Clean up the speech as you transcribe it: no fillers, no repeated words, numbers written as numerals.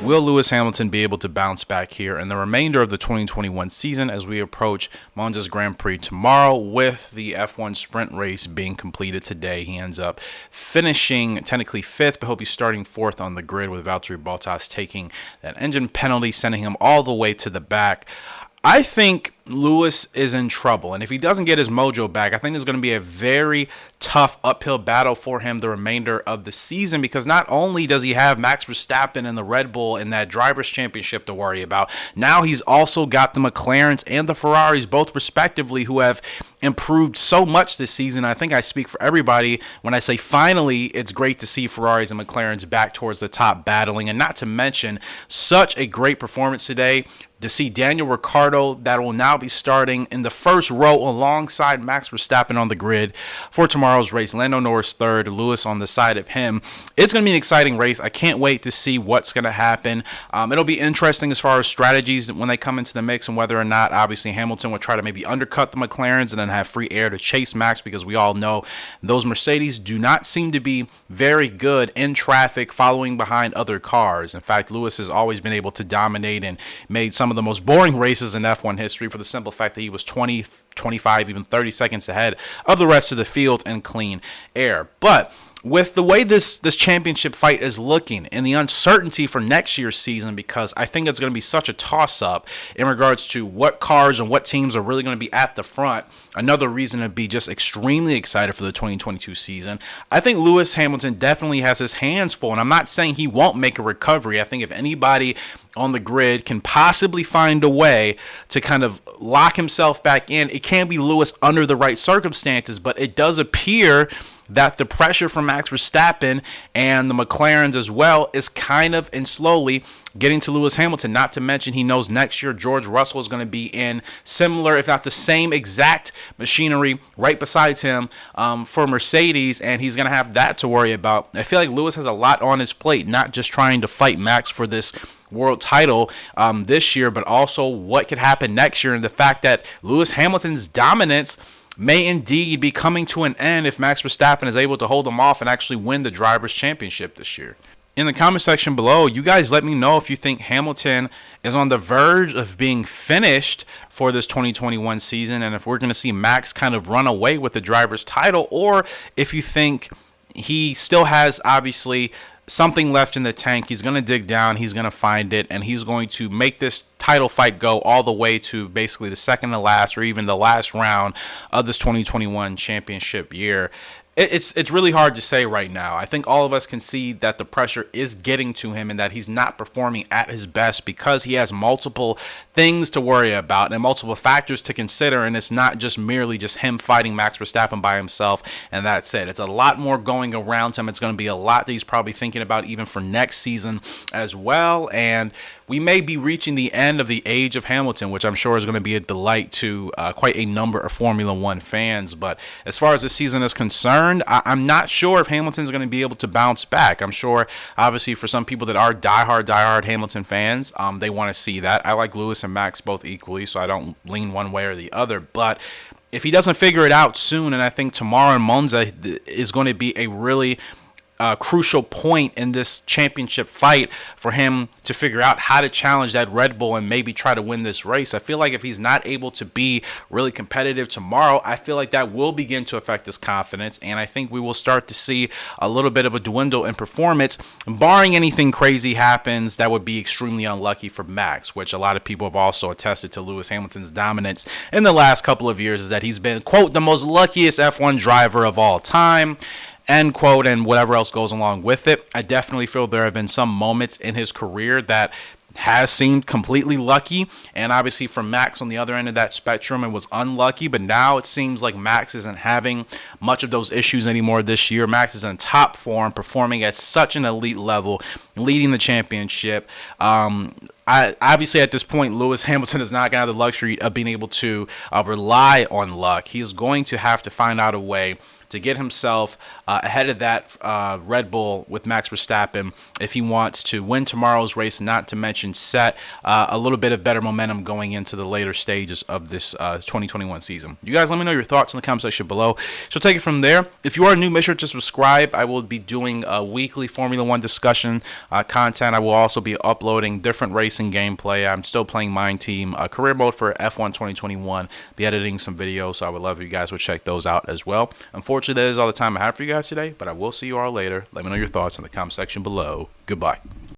Will Lewis Hamilton be able to bounce back here in the remainder of the 2021 season as we approach Monza's Grand Prix tomorrow, with the F1 sprint race being completed today? He ends up finishing technically fifth, but he'll be starting fourth on the grid, with Valtteri Bottas taking that engine penalty, sending him all the way to the back. I think Lewis is in trouble, and if he doesn't get his mojo back, I think there's going to be a very tough uphill battle for him the remainder of the season, because not only does he have Max Verstappen and the Red Bull in that Drivers' Championship to worry about, now he's also got the McLarens and the Ferraris, both respectively, who have improved so much this season. I think I speak for everybody when I say finally it's great to see Ferraris and McLarens back towards the top battling, and not to mention such a great performance today to see Daniel Ricciardo, that will now be starting in the first row alongside Max Verstappen on the grid for tomorrow's race. Lando Norris third, Lewis on the side of him. It's going to be an exciting race. I can't wait to see what's going to happen. It'll be interesting as far as strategies when they come into the mix, and whether or not, obviously, Hamilton will try to maybe undercut the McLarens and then have free air to chase Max, because we all know those Mercedes do not seem to be very good in traffic following behind other cars. In fact, Lewis has always been able to dominate and made some of the most boring races in F1 history, for the simple fact that he was 20, 25, even 30 seconds ahead of the rest of the field in clean air. But with the way this championship fight is looking and the uncertainty for next year's season, because I think it's going to be such a toss-up in regards to what cars and what teams are really going to be at the front, another reason to be just extremely excited for the 2022 season. I think Lewis Hamilton definitely has his hands full, and I'm not saying he won't make a recovery. I think if anybody on the grid can possibly find a way to kind of lock himself back in, it can be Lewis under the right circumstances, but it does appear that the pressure from Max Verstappen and the McLarens as well is kind of and slowly getting to Lewis Hamilton. Not to mention, he knows next year George Russell is going to be in similar, if not the same exact machinery right besides him for Mercedes, and he's going to have that to worry about. I feel like Lewis has a lot on his plate, not just trying to fight Max for this world title this year, but also what could happen next year, and the fact that Lewis Hamilton's dominance may indeed be coming to an end if Max Verstappen is able to hold him off and actually win the Drivers' Championship this year. In the comment section below, you guys let me know if you think Hamilton is on the verge of being finished for this 2021 season, and if we're going to see Max kind of run away with the driver's title, or if you think he still has, obviously, something left in the tank. He's going to dig down, he's going to find it, and he's going to make this title fight go all the way to basically the second to last or even the last round of this 2021 championship year. It's really hard to say right now. I think all of us can see that the pressure is getting to him and that he's not performing at his best because he has multiple things to worry about and multiple factors to consider, and it's not just merely just him fighting Max Verstappen by himself and that's it. It's a lot more going around him. It's going to be a lot that he's probably thinking about even for next season as well, and we may be reaching the end of the age of Hamilton, which I'm sure is going to be a delight to quite a number of Formula One fans. But as far as this season is concerned, I'm not sure if Hamilton's going to be able to bounce back. I'm sure, obviously, for some people that are diehard Hamilton fans, they want to see that. I like Lewis and Max both equally, so I don't lean one way or the other. But if he doesn't figure it out soon, and I think tomorrow in Monza is going to be a really crucial point in this championship fight for him to figure out how to challenge that Red Bull and maybe try to win this race. I feel like if he's not able to be really competitive tomorrow, I feel like that will begin to affect his confidence, and I think we will start to see a little bit of a dwindle in performance, barring anything crazy happens that would be extremely unlucky for Max, which a lot of people have also attested to Lewis Hamilton's dominance in the last couple of years, is that he's been, quote, the most luckiest F1 driver of all time, end quote, and whatever else goes along with it. I definitely feel there have been some moments in his career that has seemed completely lucky, and obviously for Max on the other end of that spectrum, it was unlucky, but now it seems like Max isn't having much of those issues anymore this year. Max is in top form, performing at such an elite level, leading the championship. Obviously, at this point, Lewis Hamilton is not going to have the luxury of being able to rely on luck. He is going to have to find out a way to get himself ahead of that Red Bull with Max Verstappen if he wants to win tomorrow's race, not to mention set a little bit of better momentum going into the later stages of this 2021 season. You guys let me know your thoughts in the comment section below. So take it from there. If you are new, make sure to subscribe. I will be doing a weekly Formula One discussion content. I will also be uploading different racing gameplay. I'm still playing Mind Team career mode for F1 2021. Be editing some videos, so I would love if you guys would check those out as well. Unfortunately, that is all the time I have for you guys today, but I will see you all later. Let me know your thoughts in the comment section below. Goodbye.